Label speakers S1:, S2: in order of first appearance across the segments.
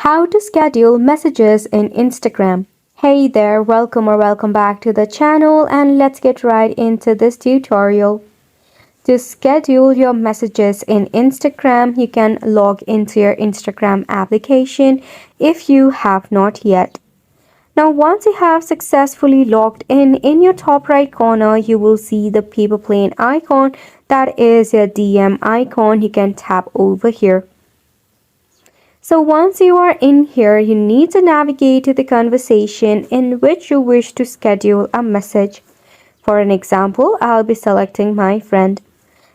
S1: How to schedule messages in Instagram. Hey there, welcome back to the channel, and let's get right into this tutorial. To schedule your messages in Instagram, you can log into your Instagram application if you have not yet. Now, once you have successfully logged in your top right corner, you will see the paper plane icon, that is your DM icon. You can tap over here. So once you are in here, you need to navigate to the conversation in which you wish to schedule a message. For an example, I'll be selecting my friend.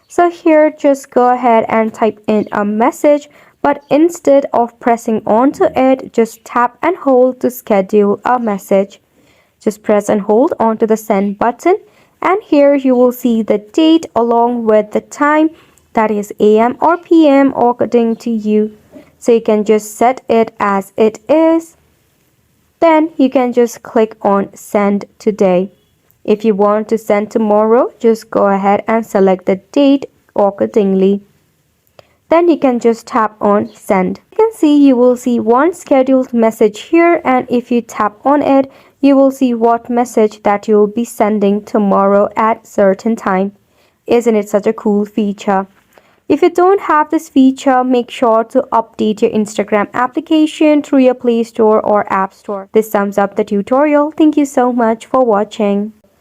S1: So here, just go ahead and type in a message, but instead of pressing onto it, just tap and hold to schedule a message. Just press and hold onto the send button, and here you will see the date along with the time, that is AM or PM according to you. So you can just set it as it is. Then you can just click on send today. If you want to send tomorrow, just go ahead and select the date accordingly. Then you can just tap on send. You can see you will see one scheduled message here, and if you tap on it, you will see what message that you will be sending tomorrow at certain time. Isn't it such a cool feature? If you don't have this feature, make sure to update your Instagram application through your Play Store or App Store. This sums up the tutorial. Thank you so much for watching.